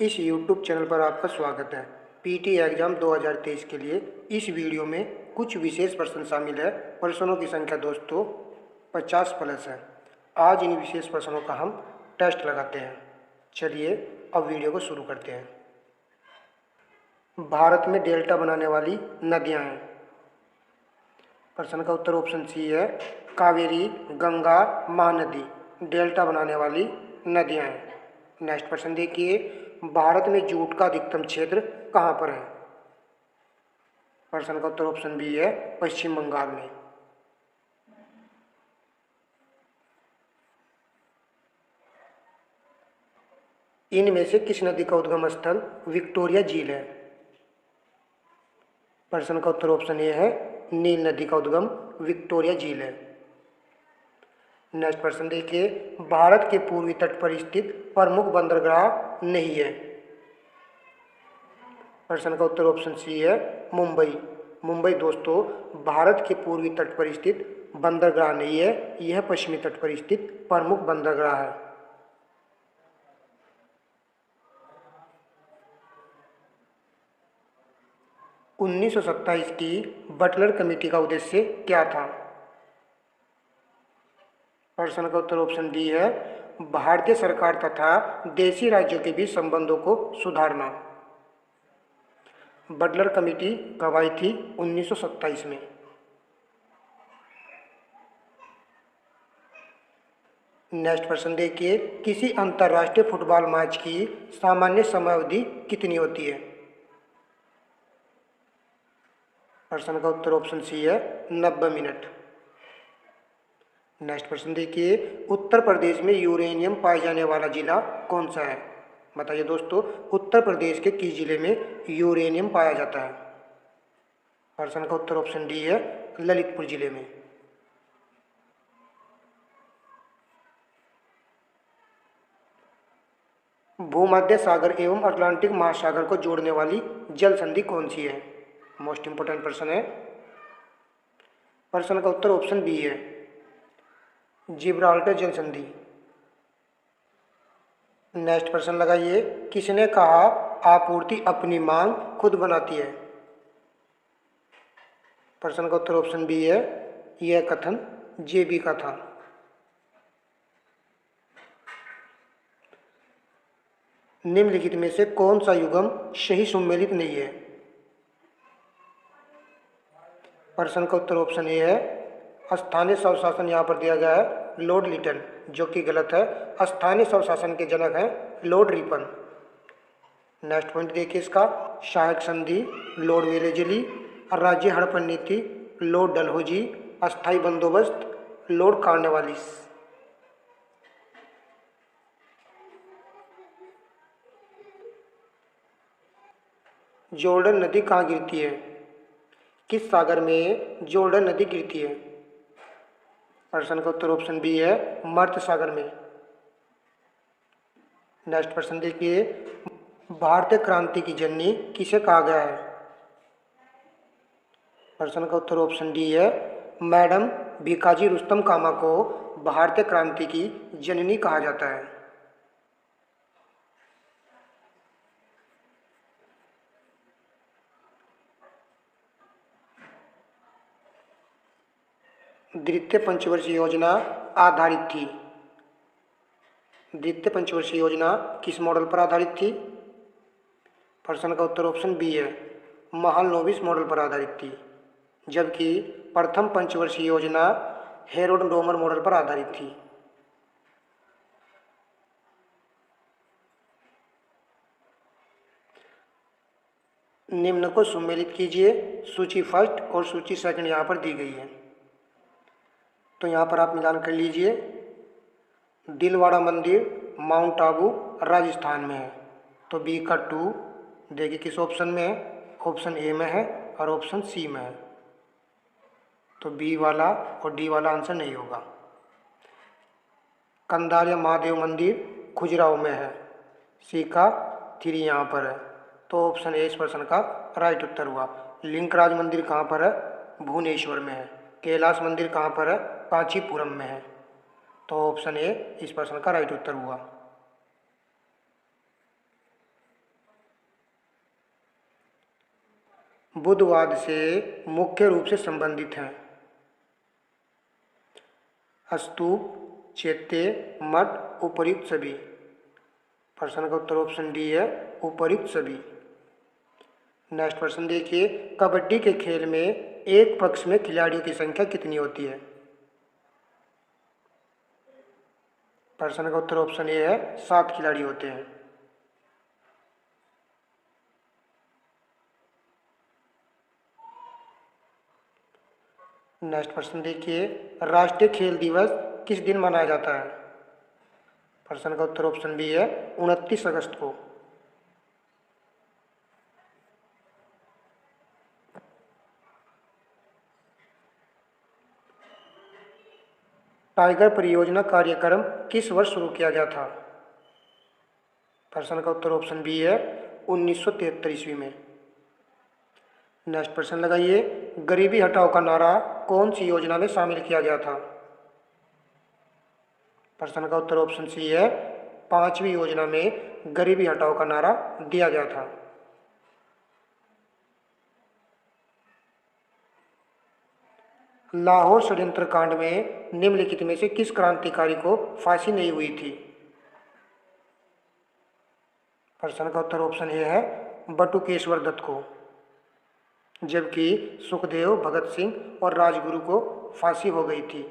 इस YouTube channel पर आपका स्वागत है। पीटी एग्ज़ाम 2023 के लिए इस वीडियो में कुछ विशेष प्रश्न शामिल है। प्रश्नों की संख्या दोस्तों 50 प्लस है। आज इन विशेष प्रश्नों का हम टेस्ट लगाते हैं। चलिए अब वीडियो को शुरू करते हैं। भारत में डेल्टा बनाने वाली नदियाँ हैं। प्रश्न का उत्तर ऑप्शन सी है, कावेरी, गंगा, महानदी डेल्टा बनाने वाली नदियाँ हैं। नेक्स्ट प्रश्न देखिए, भारत में जूट का अधिकतम क्षेत्र कहाँ पर है? प्रश्न का उत्तर ऑप्शन बी है, पश्चिम बंगाल में। इनमें से किस नदी का उद्गम स्थल विक्टोरिया झील है? प्रश्न का उत्तर ऑप्शन ए है, नील नदी का उद्गम विक्टोरिया झील है। नेक्स्ट प्रश्न देखिए, भारत के पूर्वी तट पर स्थित प्रमुख बंदरगाह नहीं है। प्रश्न का उत्तर ऑप्शन सी है, मुंबई। मुंबई दोस्तों भारत के पूर्वी तट पर स्थित बंदरगाह नहीं है, यह पश्चिमी तट पर स्थित प्रमुख बंदरगाह है। उन्नीस सौ 27 की बटलर कमेटी का उद्देश्य क्या था? प्रश्न का उत्तर ऑप्शन डी है, भारतीय सरकार तथा देशी राज्यों के बीच संबंधों को सुधारना। बटलर कमेटी कब आई थी? 1927 में। नेक्स्ट प्रश्न देखिए, किसी अंतर्राष्ट्रीय फुटबॉल मैच की सामान्य समयावधि कितनी होती है? प्रश्न का उत्तर ऑप्शन सी है, 90 मिनट। नेक्स्ट प्रश्न देखिए, उत्तर प्रदेश में यूरेनियम पाए जाने वाला जिला कौन सा है? बताइए दोस्तों, उत्तर प्रदेश के किस जिले में यूरेनियम पाया जाता है? प्रश्न का उत्तर ऑप्शन डी है, ललितपुर जिले में। भूमध्य सागर एवं अटलांटिक महासागर को जोड़ने वाली जल संधि कौन सी है? मोस्ट इंपोर्टेंट प्रश्न है। प्रश्न का उत्तर ऑप्शन बी है, जिब्राल्टर जल संधि। नेक्स्ट प्रश्न लगाइए, किसने कहा आपूर्ति अपनी मांग खुद बनाती है? प्रश्न का उत्तर ऑप्शन बी है, यह कथन जेबी का था। निम्नलिखित में से कौन सा युग्म सही सुमेलित नहीं है? प्रश्न का उत्तर ऑप्शन ए है, स्थानीय स्वशासन यहाँ पर दिया गया है लॉर्ड लिटन, जो कि गलत है। स्थानीय स्वशासन के जनक हैं लॉर्ड रिपन। नेक्स्ट पॉइंट देखिए इसका, सहायक संधि लॉर्ड वेलेजली, राज्य हड़पन नीति लॉर्ड डलहौजी, अस्थायी बंदोबस्त लॉर्ड कॉर्नवालिस। जॉर्डन नदी कहाँ गिरती है? किस सागर में जॉर्डन नदी गिरती है? प्रश्न का उत्तर ऑप्शन बी है, मर्त सागर में। नेक्स्ट प्रश्न देखिए, भारतीय क्रांति की जननी किसे कहा गया है? प्रश्न का उत्तर ऑप्शन डी है, मैडम भीकाजी रुस्तम कामा को भारतीय क्रांति की जननी कहा जाता है। द्वितीय पंचवर्षीय योजना आधारित थी। द्वितीय पंचवर्षीय योजना किस मॉडल पर आधारित थी? प्रश्न का उत्तर ऑप्शन बी है, महालनोबिस मॉडल पर आधारित थी, जबकि प्रथम पंचवर्षीय योजना हेरोड डोमर मॉडल पर आधारित थी। निम्न को सुमेलित कीजिए। सूची फर्स्ट और सूची सेकंड यहाँ पर दी गई है, तो यहाँ पर आप मिलान कर लीजिए। दिलवाड़ा मंदिर माउंट आबू राजस्थान में है, तो बी का 2 देखिए किस ऑप्शन में है, ऑप्शन ए में है और ऑप्शन सी में है, तो बी वाला और डी वाला आंसर नहीं होगा। कंदारिया महादेव मंदिर खुजराहो में है, सी का 3 यहाँ पर है, तो ऑप्शन ए इस प्रश्न का राइट उत्तर हुआ। लिंकराज मंदिर कहाँ पर है? भुवनेश्वर में है। कैलाश मंदिर कहाँ पर है? कांचीपुरम में है, तो ऑप्शन ए इस प्रश्न का राइट उत्तर हुआ। बुद्धवाद से मुख्य रूप से संबंधित हैं? स्तूप, चैत्य, मठ, उपर्युक्त सभी। प्रश्न का उत्तर ऑप्शन डी है, उपर्युक्त सभी। नेक्स्ट प्रश्न देखिए, कबड्डी के खेल में एक पक्ष में खिलाड़ियों की संख्या कितनी होती है? प्रश्न का उत्तर ऑप्शन ए है, 7 खिलाड़ी होते हैं। नेक्स्ट प्रश्न देखिए, राष्ट्रीय खेल दिवस किस दिन मनाया जाता है? प्रश्न का उत्तर ऑप्शन बी है, 29 अगस्त को। टाइगर परियोजना कार्यक्रम किस वर्ष शुरू किया गया था? प्रश्न का उत्तर ऑप्शन बी है, 1973 ईस्वी में। नेक्स्ट प्रश्न लगाइए, गरीबी हटाओ का नारा कौन सी योजना में शामिल किया गया था? प्रश्न का उत्तर ऑप्शन सी है, 5वीं योजना में गरीबी हटाओ का नारा दिया गया था। लाहौर षड्यंत्र कांड में निम्नलिखित में से किस क्रांतिकारी को फांसी नहीं हुई थी? प्रश्न का उत्तर ऑप्शन ए है, बटुकेश्वर दत्त को, जबकि सुखदेव, भगत सिंह और राजगुरु को फांसी हो गई थी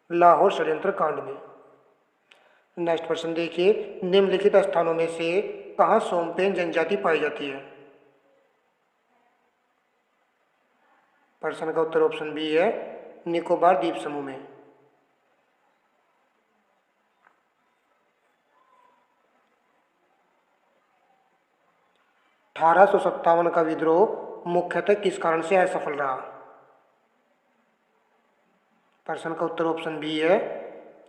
लाहौर षड्यंत्र कांड में। नेक्स्ट प्रश्न देखिए, निम्नलिखित स्थानों में से कहाँ सोमपेन जनजाति पाई जाती है? प्रश्न का उत्तर ऑप्शन बी है, निकोबार द्वीप समूह में। $1857 का विद्रोह मुख्यतः किस कारण से असफल रहा? प्रश्न का उत्तर ऑप्शन बी है,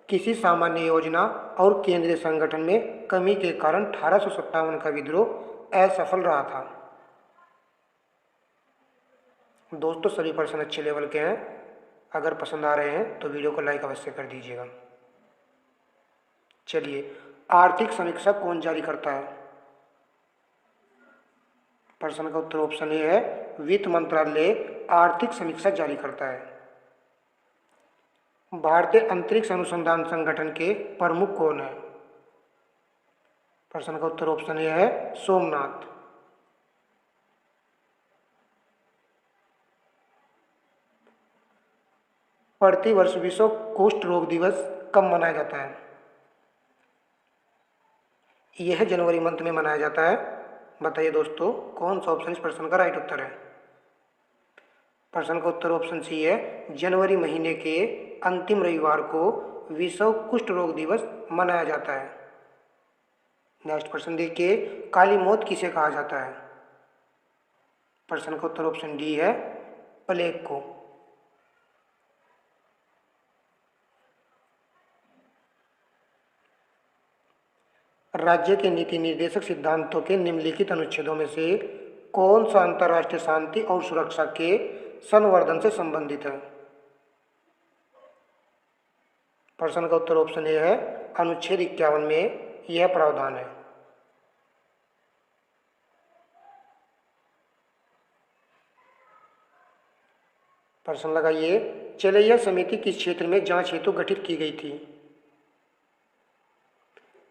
किसी सामान्य योजना और केंद्रीय संगठन में कमी के कारण 1857 का विद्रोह असफल रहा था। दोस्तों, सभी प्रश्न अच्छे लेवल के हैं। अगर पसंद आ रहे हैं तो वीडियो को लाइक अवश्य कर दीजिएगा। चलिए, आर्थिक समीक्षा कौन जारी करता है? प्रश्न का उत्तर ऑप्शन ए है, वित्त मंत्रालय आर्थिक समीक्षा जारी करता है। भारतीय अंतरिक्ष अनुसंधान संगठन के प्रमुख कौन है? प्रश्न का उत्तर ऑप्शन ए है, सोमनाथ। प्रतिवर्ष विश्व कुष्ठ रोग दिवस कब मनाया जाता है? यह जनवरी मंथ में मनाया जाता है। बताइए दोस्तों, कौन सा ऑप्शन इस प्रश्न का राइट उत्तर है? प्रश्न का उत्तर ऑप्शन सी है, जनवरी महीने के अंतिम रविवार को विश्व कुष्ठ रोग दिवस मनाया जाता है। नेक्स्ट प्रश्न देखिए, काली मौत किसे कहा जाता है? प्रश्न का उत्तर ऑप्शन डी है, प्लेग को। राज्य के नीति निर्देशक सिद्धांतों के निम्नलिखित अनुच्छेदों में से कौन सा अंतर्राष्ट्रीय शांति और सुरक्षा के संवर्धन से संबंधित है? प्रश्न का उत्तर ऑप्शन ए है, अनुच्छेद 51 में यह प्रावधान है। प्रश्न लगाइए, चलैया समिति किस क्षेत्र में जांच हेतु गठित की गई थी?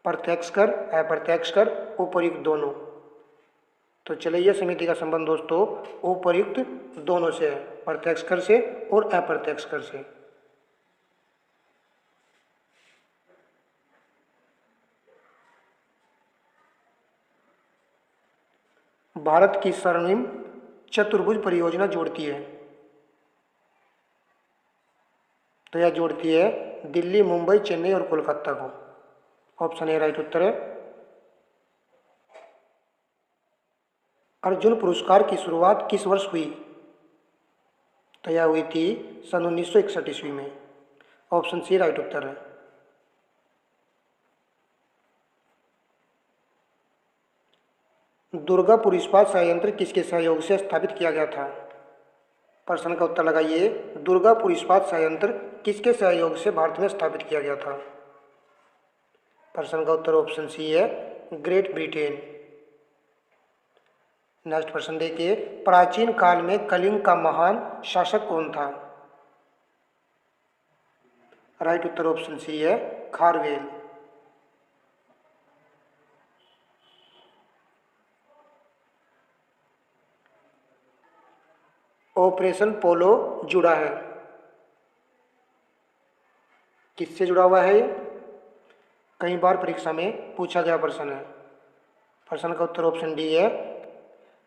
प्रत्यक्ष कर, अप्रत्यक्ष कर, उपर्युक्त दोनों। तो चलैया समिति का संबंध दोस्तों उपर्युक्त दोनों से है, प्रत्यक्ष कर से और अप्रत्यक्ष कर से। भारत की स्वर्णिम चतुर्भुज परियोजना जोड़ती है? तो यह जोड़ती है दिल्ली, मुंबई, चेन्नई और कोलकाता को। ऑप्शन ए राइट उत्तर है। अर्जुन पुरस्कार की शुरुआत किस वर्ष हुई? तो यह हुई थी सन 1961 ईस्वी में। ऑप्शन सी राइट उत्तर है। दुर्गापुर इस्पात संयंत्र किसके सहयोग से स्थापित किया गया था? प्रश्न का उत्तर लगाइए, दुर्गापुर इस्पात संयंत्र किसके सहयोग से भारत में स्थापित किया गया था? प्रश्न का उत्तर ऑप्शन सी है, ग्रेट ब्रिटेन। नेक्स्ट प्रश्न देखिए, प्राचीन काल में कलिंग का महान शासक कौन था? राइट उत्तर ऑप्शन सी है खारवेल। ऑपरेशन पोलो जुड़ा है, किससे जुड़ा हुआ है? कई बार परीक्षा में पूछा गया प्रश्न है। प्रश्न का उत्तर ऑप्शन डी है,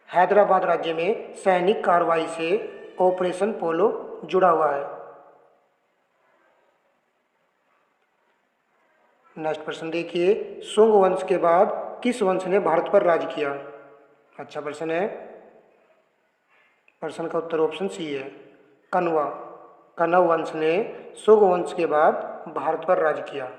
हैदराबाद राज्य में सैनिक कार्रवाई से ऑपरेशन पोलो जुड़ा हुआ है। नेक्स्ट प्रश्न देखिए, शुंग वंश के बाद किस वंश ने भारत पर राज किया? अच्छा प्रश्न है। प्रश्न का उत्तर ऑप्शन सी है कण्वा। कण्व वंश ने शुंग वंश के बाद भारत पर राज किया।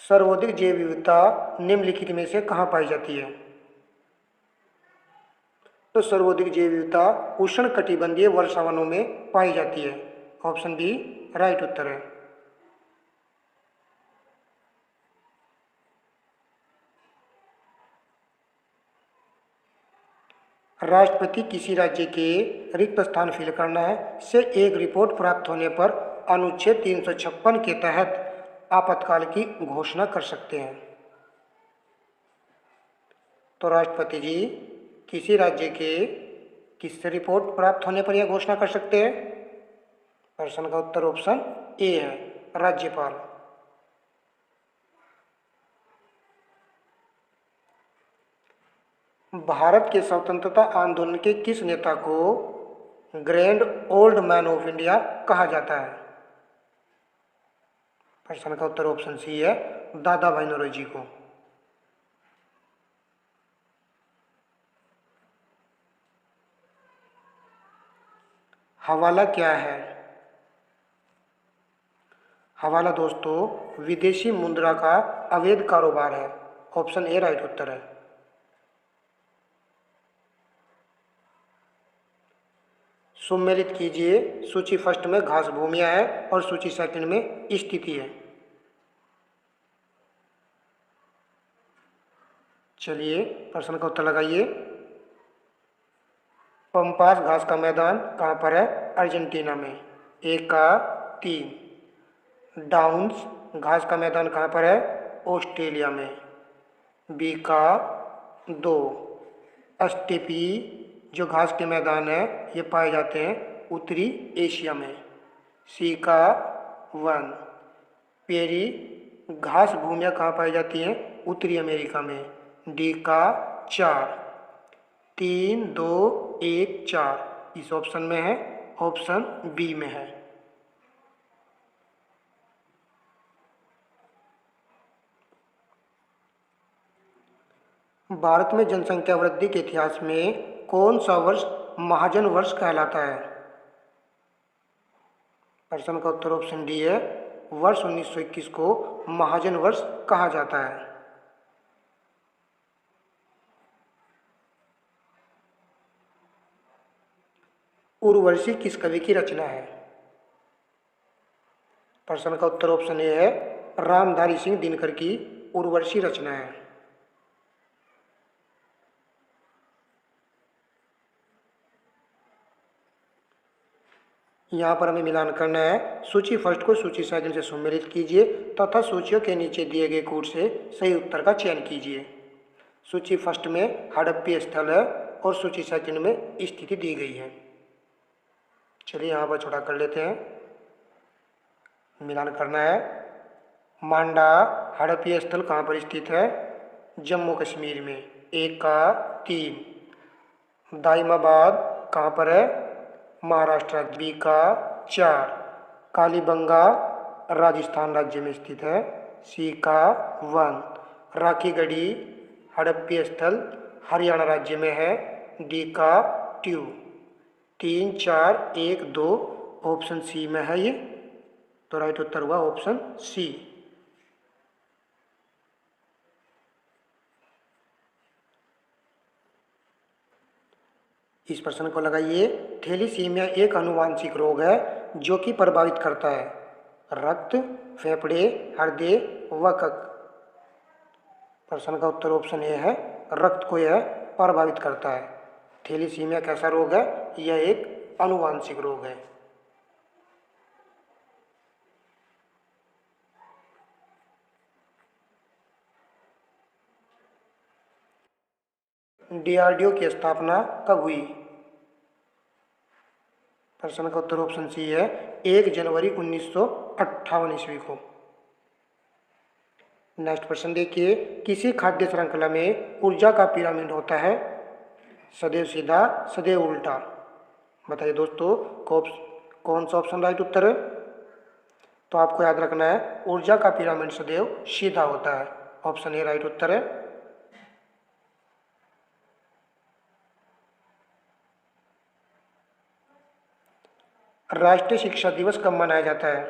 सर्वाधिक जैव विविधता निम्नलिखित में से कहाँ पाई जाती है? तो सर्वाधिक जैव विविधता उष्णकटिबंधीय वर्षावनों में पाई जाती है। ऑप्शन बी राइट उत्तर है। राष्ट्रपति किसी राज्य के रिक्त स्थान फिल करना है से एक रिपोर्ट प्राप्त होने पर अनुच्छेद 356 के तहत आपातकाल की घोषणा कर सकते हैं। तो राष्ट्रपति जी किसी राज्य के किससे रिपोर्ट प्राप्त होने पर यह घोषणा कर सकते हैं? प्रश्न का उत्तर ऑप्शन ए है राज्यपाल। भारत के स्वतंत्रता आंदोलन के किस नेता को grand old man of India कहा जाता है? प्रश्न का उत्तर ऑप्शन सी है दादा भाई नौरोजी को। हवाला क्या है? हवाला दोस्तों विदेशी मुद्रा का अवैध कारोबार है। ऑप्शन ए राइट उत्तर है। सुमेलित कीजिए, सूची फर्स्ट में घास भूमियां है और सूची सेकंड में स्थिति है। चलिए प्रश्न का उत्तर लगाइए। पंपास घास का मैदान कहाँ पर है? अर्जेंटीना में। एक का 3। डाउन्स घास का मैदान कहाँ पर है? ऑस्ट्रेलिया में। बी का 2। स्टेपी जो घास के मैदान है ये पाए जाते हैं उत्तरी एशिया में। सी का 1। पेरी घास भूमियाँ कहाँ पाई जाती हैं? उत्तरी अमेरिका में। डी का 4। 3 2 1 4 इस ऑप्शन में है, ऑप्शन बी में है। भारत में जनसंख्या वृद्धि के इतिहास में कौन सा वर्ष महाजन वर्ष कहलाता है? प्रश्न का उत्तर ऑप्शन डी है वर्ष 1921 को महाजन वर्ष कहा जाता है। उर्वशी किस कवि की रचना है? प्रश्न का उत्तर ऑप्शन ए है रामधारी सिंह दिनकर की उर्वशी रचना है। यहाँ पर हमें मिलान करना है। सूची फर्स्ट को सूची सेकंड से सम्मिलित कीजिए तथा सूचियों के नीचे दिए गए कोड से सही उत्तर का चयन कीजिए। सूची फर्स्ट में हड़प्पी स्थल है और सूची सेकंड में स्थिति दी गई है। चलिए यहाँ पर छोटा कर लेते हैं, मिलान करना है। मांडा हड़प्पी स्थल कहाँ पर स्थित है? जम्मू कश्मीर में। 1 का 3। दाइमाबाद कहाँ पर है? महाराष्ट्र। बी का 4। कालीबंगा राजस्थान राज्य में स्थित है। सी का 1। राखीगढ़ी हड़प्पी स्थल हरियाणा राज्य में है। डी का 2। 3 4 1 2 ऑप्शन सी में है ये, तो राइट उत्तर हुआ ऑप्शन सी। इस प्रश्न को लगाइए। थैलीसीमिया एक आनुवांशिक रोग है जो कि प्रभावित करता है रक्त, फेफड़े, हृदय, वकक। प्रश्न का उत्तर ऑप्शन ए है, रक्त को यह प्रभावित करता है। थैलीसीमिया कैसा रोग है? यह एक आनुवांशिक रोग है। डीआरडीओ की स्थापना कब हुई? प्रश्न का उत्तर ऑप्शन सी है, 1 जनवरी 1958 ईस्वी को। नेक्स्ट प्रश्न देखिए, किसी खाद्य श्रृंखला में ऊर्जा का पिरामिड होता है? सदैव सीधा, सदैव उल्टा। बताइए दोस्तों, कौन सा ऑप्शन राइट उत्तर है? तो आपको याद रखना है, ऊर्जा का पिरामिड सदैव सीधा होता है। ऑप्शन ए राइट उत्तर है। राष्ट्रीय शिक्षा दिवस कब मनाया जाता है?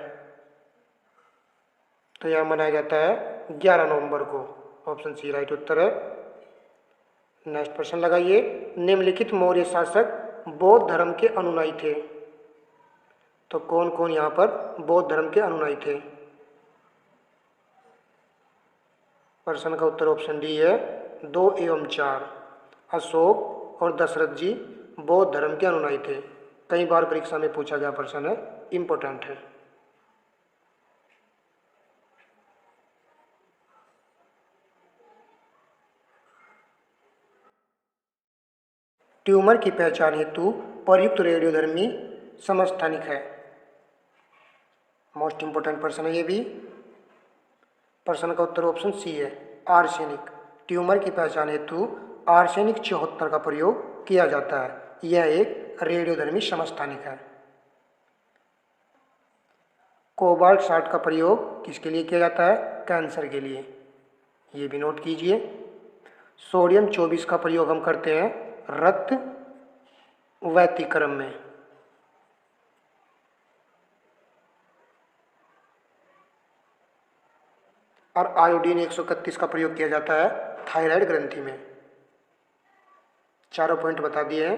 तो यह मनाया जाता है 11 नवंबर को। ऑप्शन सी राइट उत्तर है। नेक्स्ट प्रश्न लगाइए, निम्नलिखित मौर्य शासक बौद्ध धर्म के अनुयायी थे? तो कौन कौन यहाँ पर बौद्ध धर्म के अनुयायी थे? प्रश्न का उत्तर ऑप्शन डी है, 2 एवं 4। अशोक और दशरथ जी बौद्ध धर्म के अनुयायी थे। कई बार परीक्षा में पूछा गया प्रश्न है, इंपॉर्टेंट है। ट्यूमर की पहचान हेतु प्रयुक्त रेडियोधर्मी समस्थानिक है। मोस्ट इंपोर्टेंट प्रश्न है ये भी। प्रश्न का उत्तर ऑप्शन सी है, आर्सेनिक। ट्यूमर की पहचान हेतु आर्सेनिक 74 का प्रयोग किया जाता है। यह एक रेडियोधर्मी समस्थानिक है। कोबाल्ट 60 का प्रयोग किसके लिए किया जाता है? कैंसर के लिए। ये भी नोट कीजिए। सोडियम 24 का प्रयोग हम करते हैं रक्त व्यतिक्रम में। और आयोडीन 131 का प्रयोग किया जाता है थायराइड ग्रंथि में। चारों पॉइंट बता दिए हैं,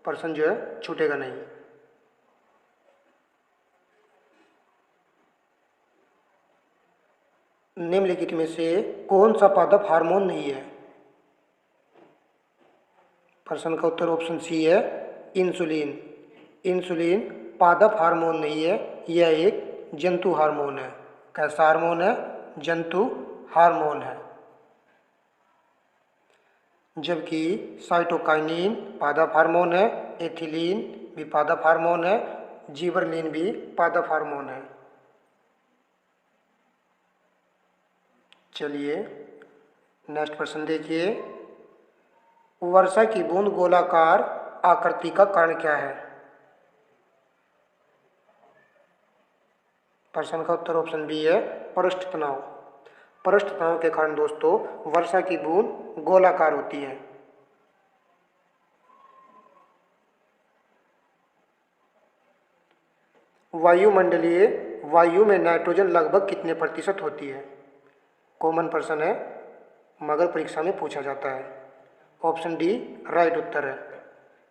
प्रश्न जो है छूटेगा नहीं। निम्नलिखित में से कौन सा पादप हार्मोन नहीं है? प्रश्न का उत्तर ऑप्शन सी है, इंसुलिन। इंसुलिन पादप हार्मोन नहीं है, यह एक जंतु हार्मोन है। कैसा हार्मोन है? जंतु हार्मोन है। जबकि साइटोकाइनिन पादप हार्मोन है, एथिलीन भी पादप हार्मोन है, जिबरलिन भी पादप हार्मोन है। चलिए नेक्स्ट प्रश्न देखिए, वर्षा की बूंद गोलाकार आकृति का कारण क्या है? प्रश्न का उत्तर ऑप्शन बी है, पृष्ठ तनाव। पृष्ठ तनाव के कारण दोस्तों वर्षा की बूंद गोलाकार होती है। वायुमंडलीय वायु में नाइट्रोजन लगभग कितने प्रतिशत होती है? कॉमन प्रश्न है, मगर परीक्षा में पूछा जाता है। ऑप्शन डी राइट उत्तर है,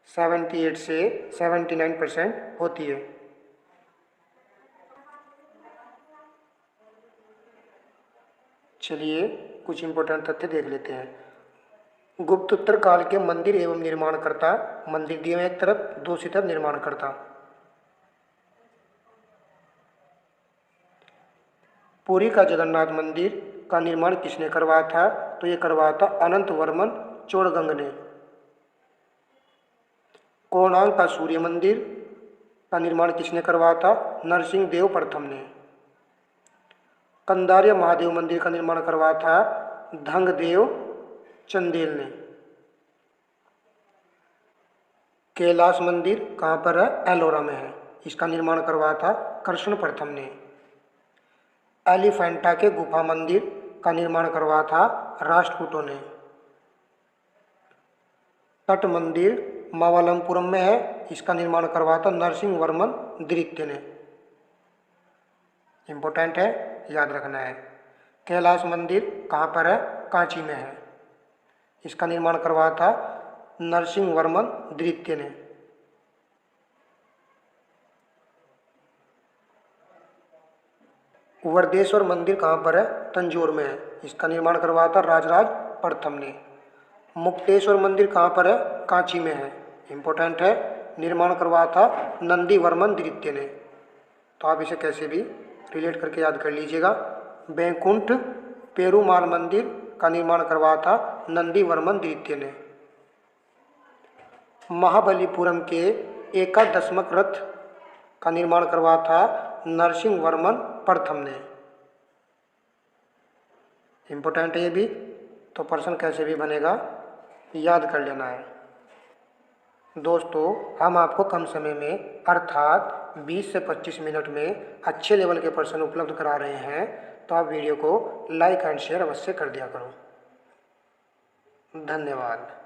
78 से 79% होती है। चलिए कुछ इंपॉर्टेंट तथ्य देख लेते हैं। गुप्तोत्तर काल के मंदिर एवं निर्माणकर्ता। मंदिर दिए एक तरफ, दूसरी तरफ निर्माणकर्ता। पुरी का जगन्नाथ मंदिर का निर्माण किसने करवाया था? तो ये करवाया था अनंत वर्मन चोड़गंग ने। कोणार्क का सूर्य मंदिर का निर्माण किसने करवाया था? नरसिंह देव प्रथम ने। कंदारिया महादेव मंदिर का निर्माण करवाया था धंगदेव चंदेल ने। कैलाश मंदिर कहाँ पर है? एलोरा में है। इसका निर्माण करवाया था कृष्ण प्रथम ने। एलिफेंटा के गुफा मंदिर का निर्माण करवाया था राष्ट्रकूटों ने। तट मंदिर मावलमपुरम में है, इसका निर्माण करवाया था नरसिंह वर्मन द्वितीय ने। इंपॉर्टेंट है, याद रखना है। कैलाश मंदिर कहाँ पर है? कांची में है। इसका निर्माण करवाया था नरसिंह वर्मन द्वितीय ने। वर्देश्वर मंदिर कहाँ पर है? तंजौर में है। इसका निर्माण करवाया था राजराज प्रथम ने। मुक्तेश्वर मंदिर कहाँ पर है? कांची में है। इम्पोर्टेंट है। निर्माण करवाया था नंदीवर्मन द्वितीय ने। तो आप इसे कैसे भी रिलेट करके याद कर लीजिएगा। बैकुंठ पेरुमाल मंदिर का निर्माण करवाया था नंदीवर्मन द्वितीय ने। महाबलीपुरम के एकादशमक रथ का निर्माण करवाया था नरसिंहवर्मन प्रथम ने। इम्पोर्टेंट है ये भी, तो प्रश्न कैसे भी बनेगा, याद कर लेना है। दोस्तों, हम आपको कम समय में अर्थात 20 से 25 मिनट में अच्छे लेवल के प्रश्न उपलब्ध करा रहे हैं, तो आप वीडियो को लाइक एंड शेयर अवश्य कर दिया करो। धन्यवाद।